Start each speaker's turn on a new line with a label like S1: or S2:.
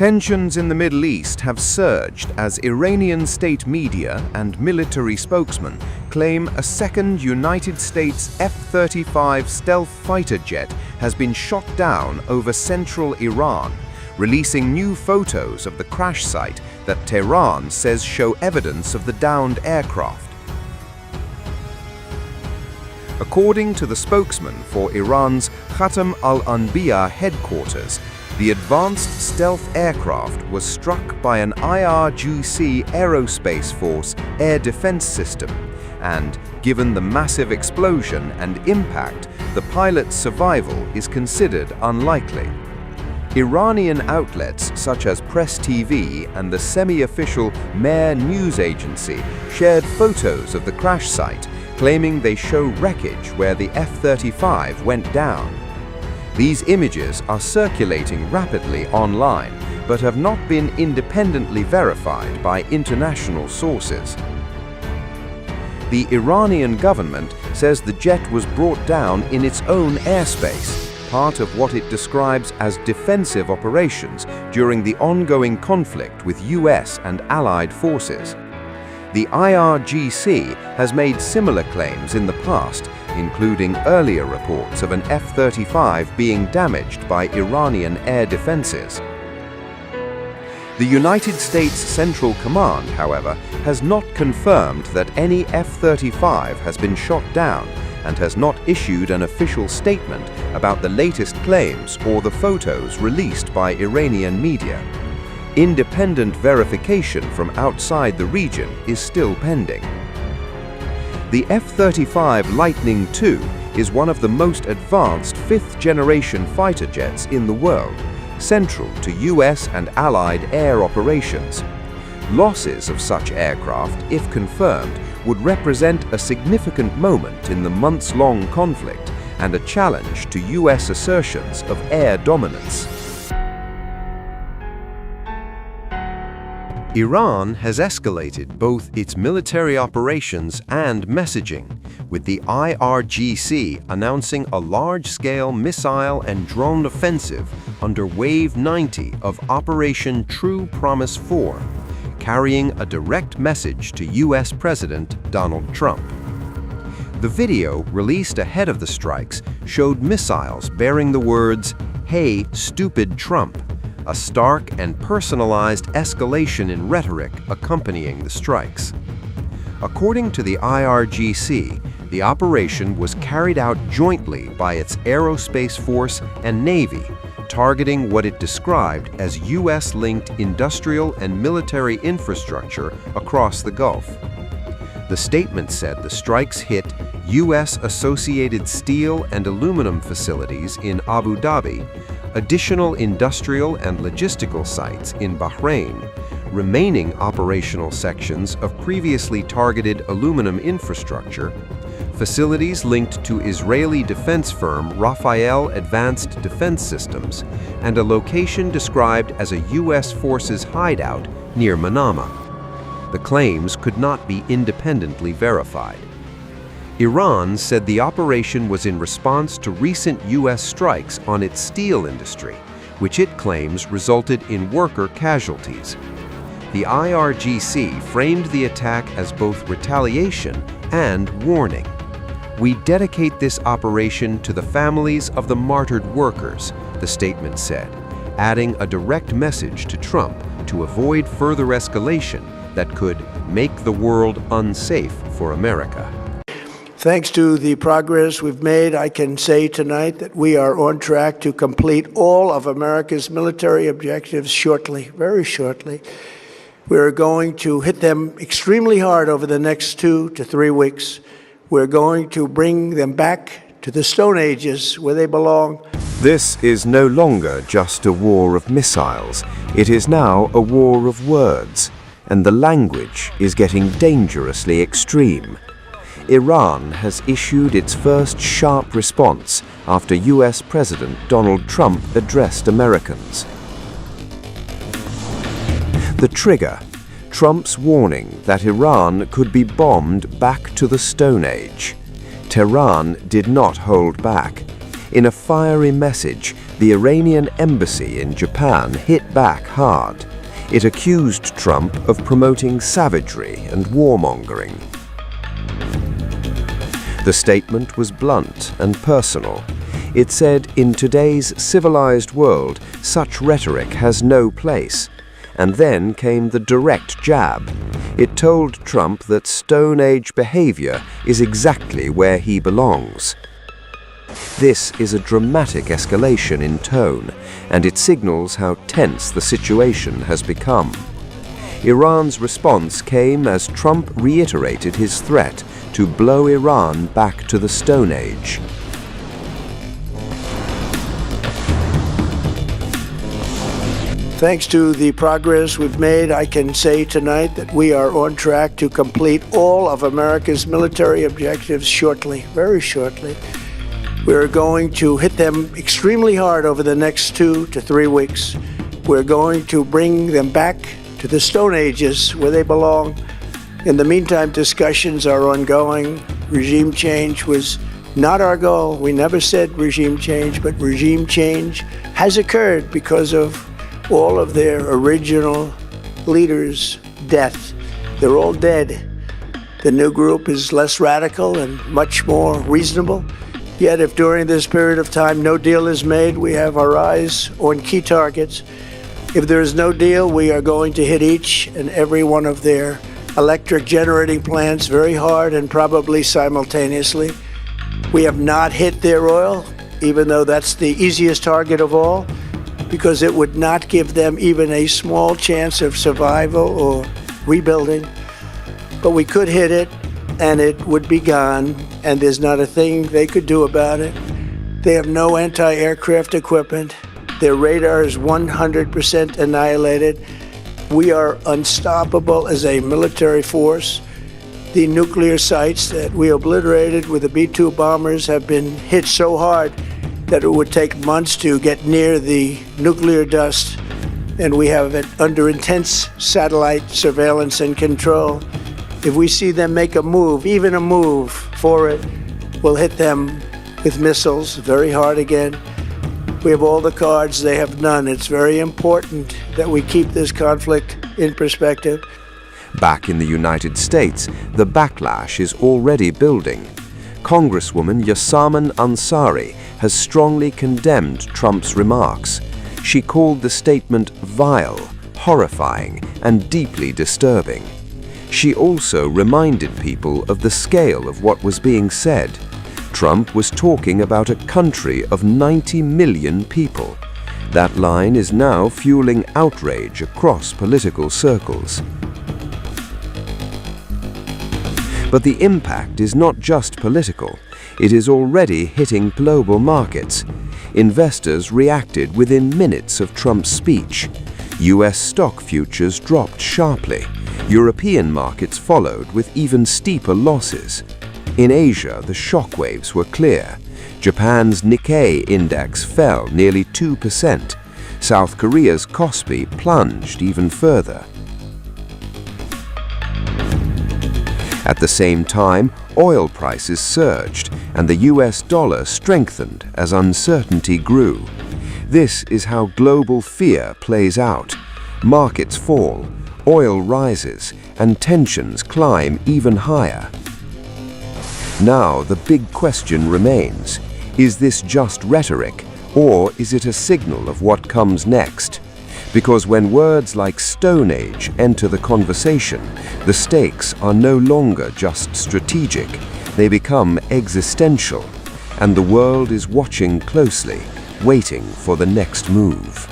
S1: Tensions in the Middle East have surged as Iranian state media and military spokesmen claim a second United States F-35 stealth fighter jet has been shot down over central Iran, releasing new photos of the crash site that Tehran says show evidence of the downed aircraft. According to the spokesman for Iran's Khatam al-Anbiya headquarters, the advanced stealth aircraft was struck by an IRGC Aerospace Force air defense system, and given the massive explosion and impact, the pilot's survival is considered unlikely. Iranian outlets such as Press TV and the semi-official Mehr news agency shared photos of the crash site, claiming they show wreckage where the F-35 went down. These images are circulating rapidly online, but have not been independently verified by international sources. The Iranian government says the jet was brought down in its own airspace, part of what it describes as defensive operations during the ongoing conflict with US and allied forces. The IRGC has made similar claims in the past, including earlier reports of an F-35 being damaged by Iranian air defenses. The United States Central Command, however, has not confirmed that any F-35 has been shot down and has not issued an official statement about the latest claims or the photos released by Iranian media. Independent verification from outside the region is still pending. The F-35 Lightning II is one of the most advanced fifth-generation fighter jets in the world, central to US and Allied air operations. Losses of such aircraft, if confirmed, would represent a significant moment in the months-long conflict and a challenge to US assertions of air dominance. Iran has escalated both its military operations and messaging, with the IRGC announcing a large-scale missile and drone offensive under Wave 90 of Operation True Promise 4, carrying a direct message to US President Donald Trump. The video, released ahead of the strikes, showed missiles bearing the words, "Hey, stupid Trump," a stark and personalized escalation in rhetoric accompanying the strikes. According to the IRGC, the operation was carried out jointly by its Aerospace Force and Navy, targeting what it described as US-linked industrial and military infrastructure across the Gulf. The statement said the strikes hit US-associated steel and aluminum facilities in Abu Dhabi, additional industrial and logistical sites in Bahrain, remaining operational sections of previously targeted aluminum infrastructure, facilities linked to Israeli defense firm Rafael Advanced Defense Systems, and a location described as a US forces hideout near Manama. The claims could not be independently verified. Iran said the operation was in response to recent US strikes on its steel industry, which it claims resulted in worker casualties. The IRGC framed the attack as both retaliation and warning. "We dedicate this operation to the families of the martyred workers," the statement said, adding a direct message to Trump to avoid further escalation that could make the world unsafe for America.
S2: Thanks to the progress we've made, I can say tonight that we are on track to complete all of America's military objectives shortly, very shortly. We're going to hit them extremely hard over the next 2 to 3 weeks. We're going to bring them back to the Stone Ages where they belong.
S1: This is no longer just a war of missiles. It is now a war of words, and the language is getting dangerously extreme. Iran has issued its first sharp response after US President Donald Trump addressed Americans. The trigger, Trump's warning that Iran could be bombed back to the Stone Age. Tehran did not hold back. In a fiery message, the Iranian embassy in Japan hit back hard. It accused Trump of promoting savagery and warmongering. The statement was blunt and personal. It said, in today's civilized world, such rhetoric has no place. And then came the direct jab. It told Trump that Stone Age behavior is exactly where he belongs. This is a dramatic escalation in tone, and it signals how tense the situation has become. Iran's response came as Trump reiterated his threat to blow Iran back to the Stone Age.
S2: Thanks to the progress we've made, I can say tonight that we are on track to complete all of America's military objectives shortly, very shortly. We're going to hit them extremely hard over the next 2 to 3 weeks. We're going to bring them back to the Stone Ages where they belong. In the meantime, discussions are ongoing. Regime change was not our goal. We never said regime change, but regime change has occurred because of all of their original leaders' death. They're all dead. The new group is less radical and much more reasonable. Yet if during this period of time no deal is made, we have our eyes on key targets. If there is no deal, we are going to hit each and every one of their electric generating plants very hard and probably simultaneously. We have not hit their oil, even though that's the easiest target of all, because it would not give them even a small chance of survival or rebuilding. But we could hit it, and it would be gone, and there's not a thing they could do about it. They have no anti-aircraft equipment. Their radar is 100% annihilated. We are unstoppable as a military force. The nuclear sites that we obliterated with the B-2 bombers have been hit so hard that it would take months to get near the nuclear dust, and we have it under intense satellite surveillance and control. If we see them make a move, even a move for it, we'll hit them with missiles very hard again. We have all the cards, they have none. It's very important that we keep this conflict in perspective.
S1: Back in the United States, the backlash is already building. Congresswoman Yasamin Ansari has strongly condemned Trump's remarks. She called the statement vile, horrifying, and deeply disturbing. She also reminded people of the scale of what was being said. Trump was talking about a country of 90 million people. That line is now fueling outrage across political circles. But the impact is not just political. It is already hitting global markets. Investors reacted within minutes of Trump's speech. US stock futures dropped sharply. European markets followed with even steeper losses. In Asia, the shockwaves were clear. Japan's Nikkei index fell nearly 2%. South Korea's Kospi plunged even further. At the same time, oil prices surged and the US dollar strengthened as uncertainty grew. This is how global fear plays out. Markets fall, oil rises, and tensions climb even higher. Now the big question remains, is this just rhetoric, or is it a signal of what comes next? Because when words like Stone Age enter the conversation, the stakes are no longer just strategic, they become existential, and the world is watching closely, waiting for the next move.